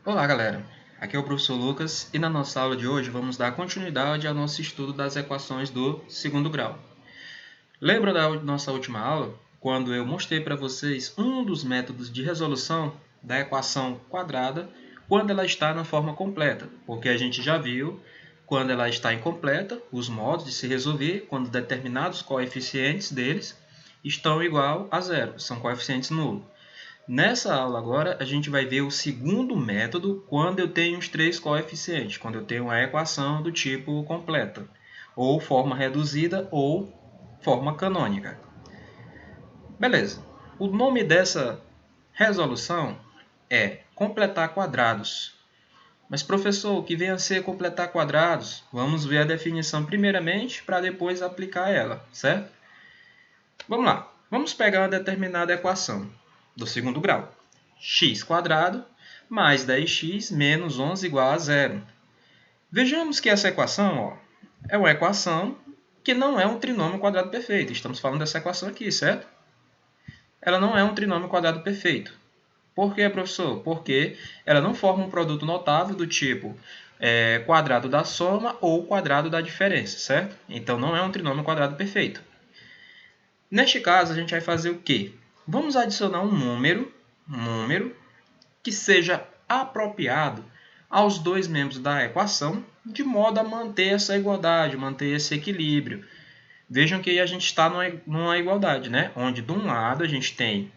Olá, galera! Aqui é o professor Lucas e na nossa aula de hoje vamos dar continuidade ao nosso estudo das equações do segundo grau. Lembra da nossa última aula, quando eu mostrei para vocês um dos métodos de resolução da equação quadrada quando ela está na forma completa? Porque a gente já viu, quando ela está incompleta, os modos de se resolver quando determinados coeficientes deles estão igual a zero, são coeficientes nulos. Nessa aula agora, a gente vai ver o segundo método quando eu tenho os três coeficientes, quando eu tenho a equação do tipo completa, ou forma reduzida ou forma canônica. Beleza. O nome dessa resolução é completar quadrados. Mas, professor, o que vem a ser completar quadrados? Vamos ver a definição primeiramente para depois aplicar ela, certo? Vamos lá. Vamos pegar uma determinada equação do segundo grau. X² mais 10x menos 11 igual a zero. Vejamos que essa equação é uma equação que não é um trinômio quadrado perfeito. Estamos falando dessa equação aqui, certo? Ela não é um trinômio quadrado perfeito. Por quê, professor? Porque ela não forma um produto notável do tipo quadrado da soma ou quadrado da diferença, certo? Então, não é um trinômio quadrado perfeito. Neste caso, a gente vai fazer o quê? Vamos adicionar um número que seja apropriado aos dois membros da equação, de modo a manter essa igualdade, manter esse equilíbrio. Vejam que a gente está numa igualdade, né? Onde de um lado a gente tem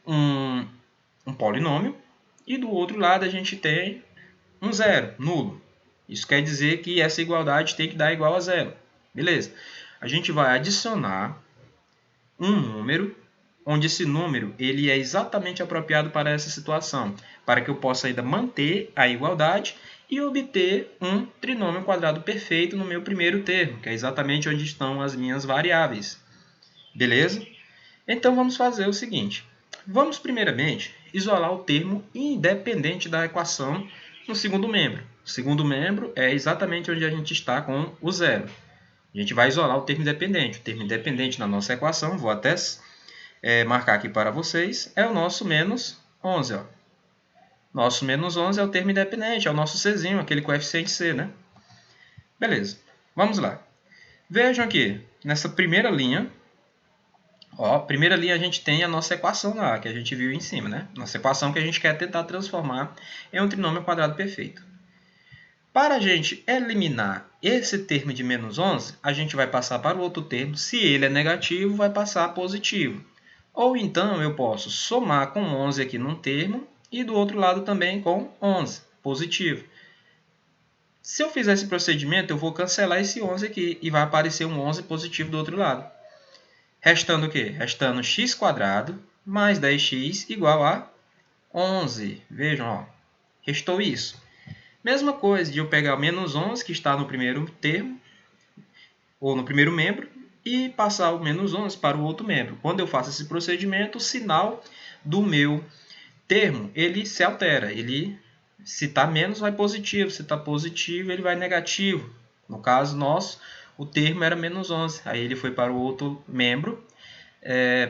um polinômio e do outro lado a gente tem um zero, nulo. Isso quer dizer que essa igualdade tem que dar igual a zero. Beleza? A gente vai adicionar um número, onde esse número ele é exatamente apropriado para essa situação, para que eu possa ainda manter a igualdade e obter um trinômio quadrado perfeito no meu primeiro termo, que é exatamente onde estão as minhas variáveis. Beleza? Então vamos fazer o seguinte. Vamos primeiramente isolar o termo independente da equação no segundo membro. O segundo membro é exatamente onde a gente está com o zero. A gente vai isolar o termo independente. O termo independente na nossa equação, vou até marcar aqui para vocês, é o nosso menos 11. Nosso menos 11 é o termo independente, é o nosso Czinho, aquele coeficiente C, né? Beleza, vamos lá. Vejam aqui, nessa primeira linha, primeira linha a gente tem a nossa equação lá, que a gente viu em cima, né? Nossa equação que a gente quer tentar transformar em um trinômio quadrado perfeito. Para a gente eliminar esse termo de menos 11, a gente vai passar para o outro termo. Se ele é negativo, vai passar positivo. Ou então eu posso somar com 11 aqui num termo e do outro lado também com 11, positivo. Se eu fizer esse procedimento, eu vou cancelar esse 11 aqui e vai aparecer um 11 positivo do outro lado. Restando o quê? Restando x² mais 10x igual a 11. Vejam, restou isso. Mesma coisa de eu pegar o menos 11, que está no primeiro termo, ou no primeiro membro, e passar o menos 11 para o outro membro. Quando eu faço esse procedimento, o sinal do meu termo ele se altera. Ele, se está menos, vai positivo. Se está positivo, ele vai negativo. No caso nosso, o termo era menos 11. Aí ele foi para o outro membro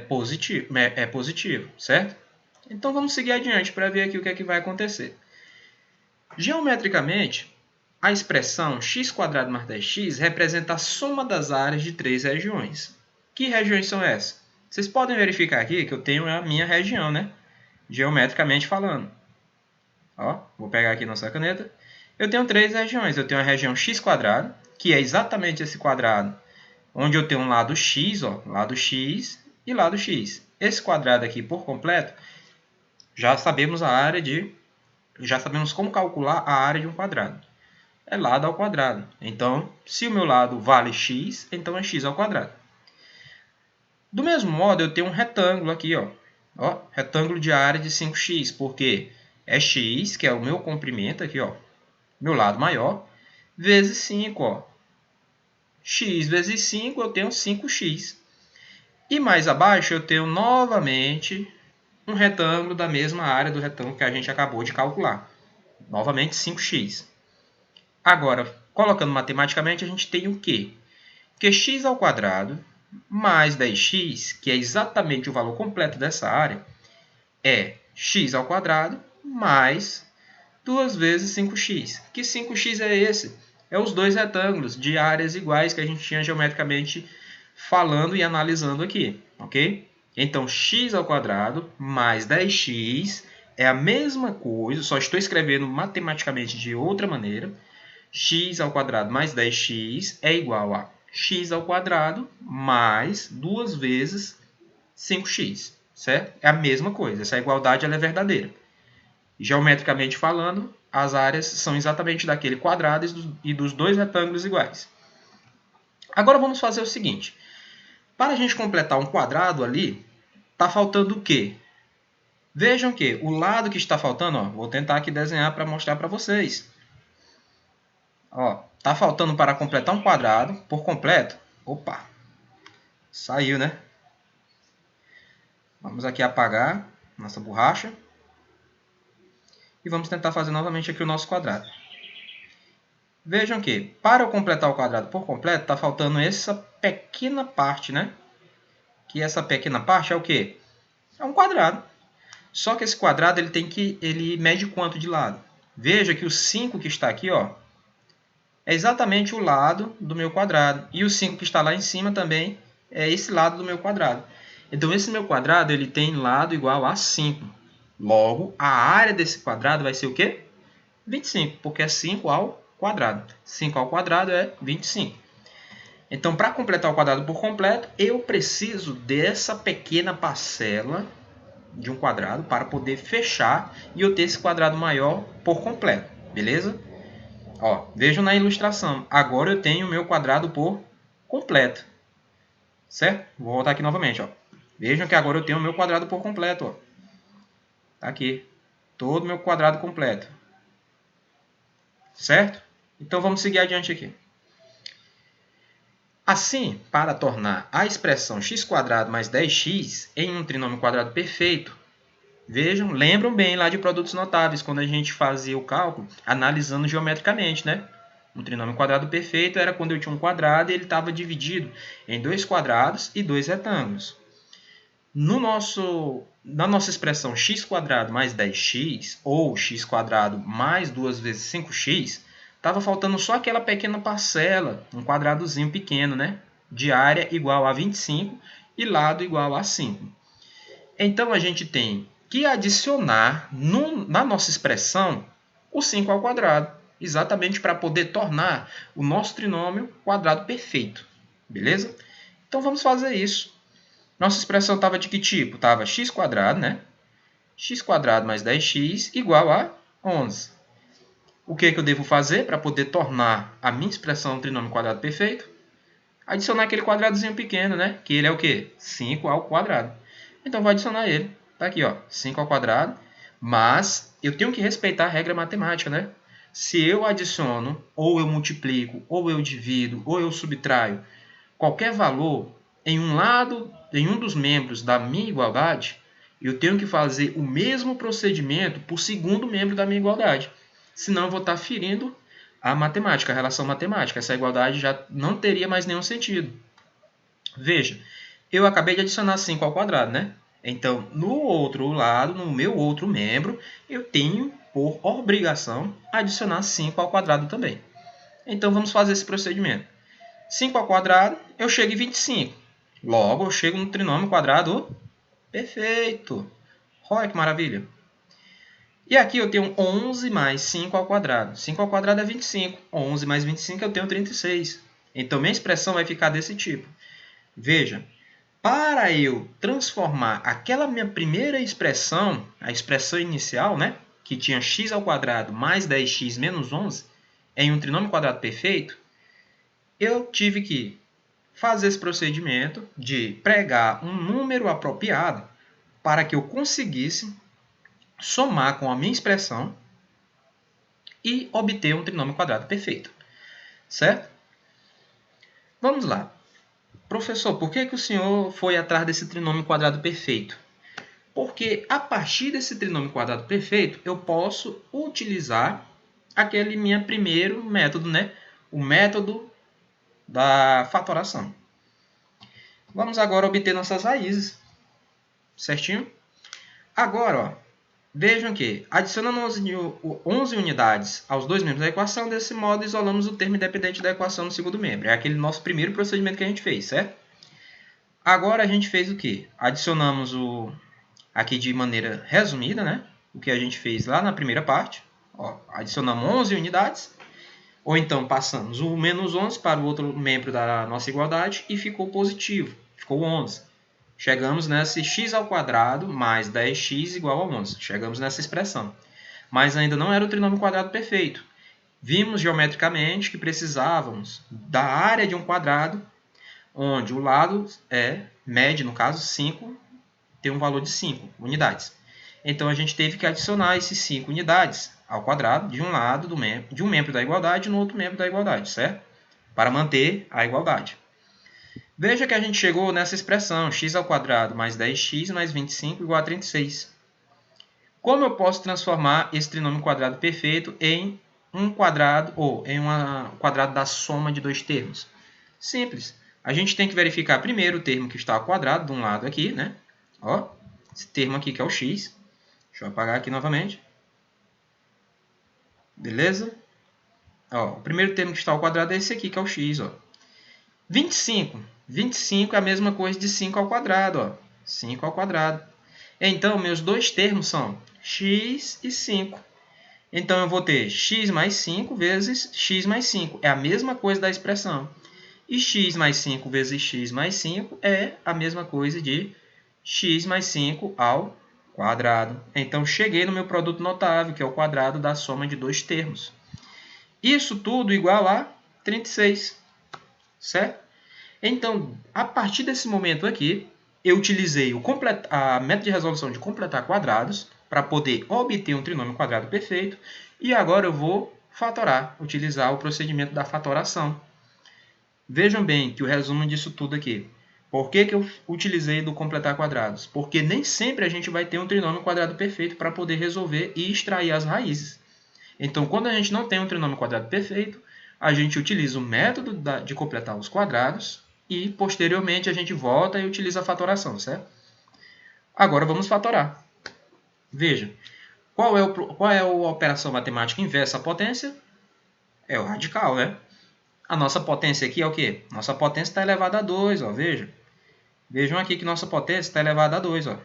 positivo, certo? Então vamos seguir adiante para ver aqui o que é que vai acontecer. Geometricamente, a expressão x² mais 10x representa a soma das áreas de três regiões. Que regiões são essas? Vocês podem verificar aqui que eu tenho a minha região, né? Geometricamente falando. Vou pegar aqui nossa caneta. Eu tenho três regiões. Eu tenho a região x², que é exatamente esse quadrado, onde eu tenho um lado x, lado x e lado x. Esse quadrado aqui por completo, já sabemos como calcular a área de um quadrado. É lado ao quadrado. Então, se o meu lado vale x, então é x ao quadrado. Do mesmo modo, eu tenho um retângulo aqui, retângulo de área de 5x, porque é x, que é o meu comprimento aqui, meu lado maior, vezes 5, x vezes 5, eu tenho 5x. E mais abaixo, eu tenho novamente um retângulo da mesma área do retângulo que a gente acabou de calcular. Novamente, 5x. Agora, colocando matematicamente, a gente tem o quê? Que x ao quadrado mais 10x, que é exatamente o valor completo dessa área, é x ao quadrado mais 2 vezes 5x. Que 5x é esse? É os dois retângulos de áreas iguais que a gente tinha geometricamente falando e analisando aqui, ok? Então, x ao quadrado mais 10x é a mesma coisa, só estou escrevendo matematicamente de outra maneira. X ao quadrado mais 10x é igual a x ao quadrado mais 2 vezes 5x, certo? É a mesma coisa, essa igualdade ela é verdadeira. Geometricamente falando, as áreas são exatamente daquele quadrado e dos dois retângulos iguais. Agora vamos fazer o seguinte. Para a gente completar um quadrado ali, está faltando o quê? Vejam que o lado que está faltando, ó, vou tentar aqui desenhar para mostrar para vocês. Está faltando para completar um quadrado por completo. Opa, saiu, né? Vamos aqui apagar nossa borracha. E vamos tentar fazer novamente aqui o nosso quadrado. Vejam que, para eu completar o quadrado por completo, está faltando essa pequena parte, né? Que essa pequena parte é o quê? É um quadrado. Só que esse quadrado ele mede quanto de lado? Veja que o 5 que está aqui, ó, é exatamente o lado do meu quadrado. E o 5 que está lá em cima também é esse lado do meu quadrado. Então, esse meu quadrado ele tem lado igual a 5. Logo, a área desse quadrado vai ser o quê? 25, porque é 5 ao quadrado. 5 ao quadrado é 25. Então, para completar o quadrado por completo, eu preciso dessa pequena parcela de um quadrado para poder fechar e eu ter esse quadrado maior por completo, beleza? Ó, vejam na ilustração, agora eu tenho o meu quadrado por completo, certo? Vou voltar aqui novamente, ó. Vejam que agora eu tenho o meu quadrado por completo, ó. Tá aqui, todo o meu quadrado completo, certo? Então vamos seguir adiante aqui. Assim, para tornar a expressão x² mais 10x em um trinômio quadrado perfeito, vejam, lembram bem lá de produtos notáveis, quando a gente fazia o cálculo analisando geometricamente, né? Um trinômio quadrado perfeito era quando eu tinha um quadrado e ele estava dividido em dois quadrados e dois retângulos. Na nossa expressão x² mais 10x, ou x² mais 2 vezes 5x, estava faltando só aquela pequena parcela, um quadradozinho pequeno, né? De área igual a 25 e lado igual a 5. Então, a gente tem que adicionar na nossa expressão o 5 ao quadrado, exatamente para poder tornar o nosso trinômio quadrado perfeito. Beleza? Então, vamos fazer isso. Nossa expressão estava de que tipo? Estava x², né? x² mais 10x igual a 11. O que eu devo fazer para poder tornar a minha expressão um trinômio quadrado perfeito? Adicionar aquele quadradozinho pequeno, né? Que ele é o quê? 5 ao quadrado. Então, vou adicionar ele. Está aqui, ó, 5 ao quadrado. Mas eu tenho que respeitar a regra matemática, né? Se eu adiciono, ou eu multiplico, ou eu divido, ou eu subtraio qualquer valor em um dos membros da minha igualdade, eu tenho que fazer o mesmo procedimento para o segundo membro da minha igualdade. Senão eu vou estar ferindo a matemática, a relação matemática. Essa igualdade já não teria mais nenhum sentido. Veja, eu acabei de adicionar 5 ao quadrado, né? Então, no outro lado, no meu outro membro, eu tenho, por obrigação, adicionar 5 ao quadrado também. Então, vamos fazer esse procedimento. 5 ao quadrado, eu chego em 25. Logo, eu chego no trinômio quadrado perfeito. Olha que maravilha. E aqui eu tenho 11 mais 5 ao quadrado. 5 ao quadrado é 25. 11 mais 25 eu tenho 36. Então, minha expressão vai ficar desse tipo. Veja, para eu transformar aquela minha primeira expressão, a expressão inicial, né, que tinha x ao quadrado mais 10x menos 11, em um trinômio quadrado perfeito, eu tive que fazer esse procedimento de pregar um número apropriado para que eu conseguisse somar com a minha expressão e obter um trinômio quadrado perfeito. Certo? Vamos lá. Professor, por que o senhor foi atrás desse trinômio quadrado perfeito? Porque a partir desse trinômio quadrado perfeito, eu posso utilizar aquele meu primeiro método, né? O método da fatoração. Vamos agora obter nossas raízes. Certinho? Agora, ó, Vejam que, adicionando 11 unidades aos dois membros da equação, desse modo isolamos o termo independente da equação no segundo membro. É aquele nosso primeiro procedimento que a gente fez, certo? Agora a gente fez o quê? Adicionamos aqui de maneira resumida, né? O que a gente fez lá na primeira parte. Ó, adicionamos 11 unidades. Ou então passamos o menos 11 para o outro membro da nossa igualdade e ficou positivo. Ficou 11. Chegamos nesse x ao quadrado mais 10x igual a 11. Chegamos nessa expressão. Mas ainda não era o trinômio quadrado perfeito. Vimos geometricamente que precisávamos da área de um quadrado, onde o lado mede, no caso 5, tem um valor de 5 unidades. Então, a gente teve que adicionar esses 5 unidades ao quadrado de um lado de um membro da igualdade e no outro membro da igualdade, certo? Para manter a igualdade. Veja que a gente chegou nessa expressão, x ao quadrado mais 10x mais 25 igual a 36. Como eu posso transformar esse trinômio quadrado perfeito em um quadrado, ou em um quadrado da soma de dois termos? Simples. A gente tem que verificar primeiro o termo que está ao quadrado, de um lado aqui, né? Ó, esse termo aqui que é o x. Deixa eu apagar aqui novamente. Beleza? Ó, o primeiro termo que está ao quadrado é esse aqui, que é o x. Ó. 25. 25 é a mesma coisa de 5 ao quadrado. Ó. 5 ao quadrado. Então, meus dois termos são x e 5. Então, eu vou ter x mais 5 vezes x mais 5. É a mesma coisa da expressão. E x mais 5 vezes x mais 5 é a mesma coisa de x mais 5 ao quadrado. Então, cheguei no meu produto notável, que é o quadrado da soma de dois termos. Isso tudo igual a 36, certo? Então, a partir desse momento aqui, eu utilizei a método de resolução de completar quadrados para poder obter um trinômio quadrado perfeito. E agora eu vou fatorar, utilizar o procedimento da fatoração. Vejam bem que o resumo disso tudo aqui. Por que eu utilizei do completar quadrados? Porque nem sempre a gente vai ter um trinômio quadrado perfeito para poder resolver e extrair as raízes. Então, quando a gente não tem um trinômio quadrado perfeito, a gente utiliza o método de completar os quadrados e, posteriormente, a gente volta e utiliza a fatoração, certo? Agora, vamos fatorar. Veja, qual é a operação matemática inversa à potência? É o radical, né? A nossa potência aqui é o quê? Nossa potência está elevada a 2, ó, veja. Vejam aqui que nossa potência está elevada a 2, ó.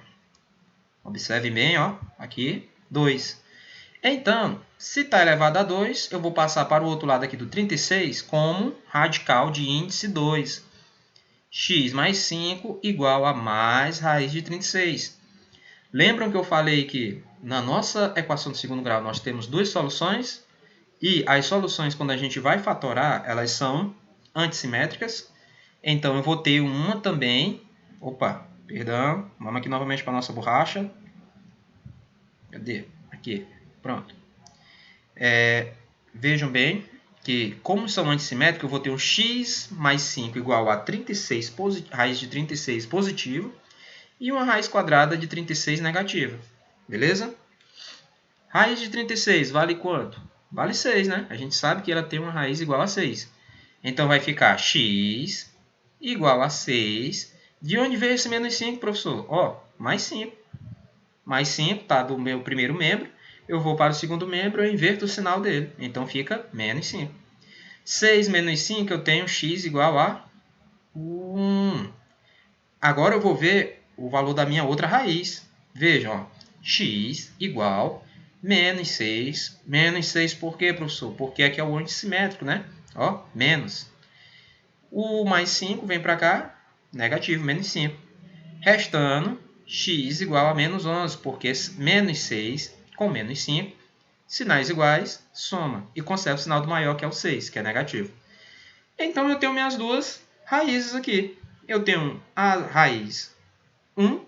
Observe bem, ó, aqui, 2. Então, se está elevado a 2, eu vou passar para o outro lado aqui do 36 como radical de índice 2. X mais 5 igual a mais raiz de 36. Lembram que eu falei que na nossa equação de segundo grau nós temos duas soluções? E as soluções, quando a gente vai fatorar, elas são antissimétricas. Então, eu vou ter uma também. Opa, perdão. Vamos aqui novamente para a nossa borracha. Cadê? Aqui. Pronto. Vejam bem que, como são antissimétricos, eu vou ter um x mais 5 igual a 36, raiz de 36 positivo e uma raiz quadrada de 36 negativa. Beleza? Raiz de 36 vale quanto? Vale 6, né? A gente sabe que ela tem uma raiz igual a 6. Então, vai ficar x igual a 6. De onde veio esse menos 5, professor? Ó, mais 5. Mais 5 está do meu primeiro membro. Eu vou para o segundo membro, eu inverto o sinal dele. Então, fica menos 5. 6 menos 5, eu tenho x igual a 1. Agora, eu vou ver o valor da minha outra raiz. Vejam, ó, x igual menos 6. Menos 6 por quê, professor? Porque aqui é o antissimétrico, né? Ó, menos. O mais 5 vem para cá, negativo, menos 5. Restando, x igual a menos 11, porque menos 6 com menos 5, sinais iguais, soma. E conserva o sinal do maior, que é o 6, que é negativo. Então, eu tenho minhas duas raízes aqui. Eu tenho a raiz 1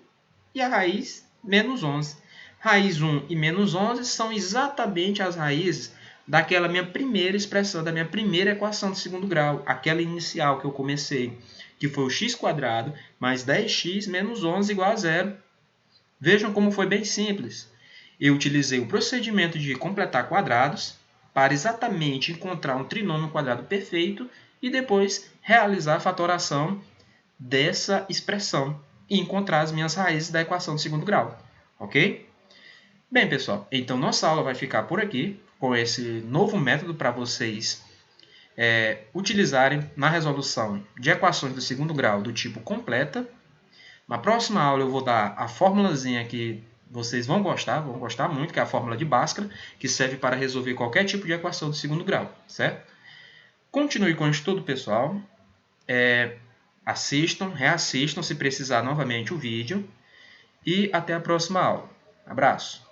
e a raiz menos 11. Raiz 1 e menos 11 são exatamente as raízes daquela minha primeira expressão, da minha primeira equação de segundo grau, aquela inicial que eu comecei, que foi o x² mais 10x menos 11 igual a 0. Vejam como foi bem simples. Eu utilizei o procedimento de completar quadrados para exatamente encontrar um trinômio quadrado perfeito e depois realizar a fatoração dessa expressão e encontrar as minhas raízes da equação de segundo grau. Ok? Bem, pessoal, então nossa aula vai ficar por aqui, com esse novo método para vocês utilizarem na resolução de equações do segundo grau do tipo completa. Na próxima aula eu vou dar a formulazinha que vocês vão gostar muito, que é a fórmula de Bhaskara, que serve para resolver qualquer tipo de equação do segundo grau, certo? Continue com o estudo, pessoal. Assistam, reassistam se precisar novamente o vídeo. E até a próxima aula. Abraço!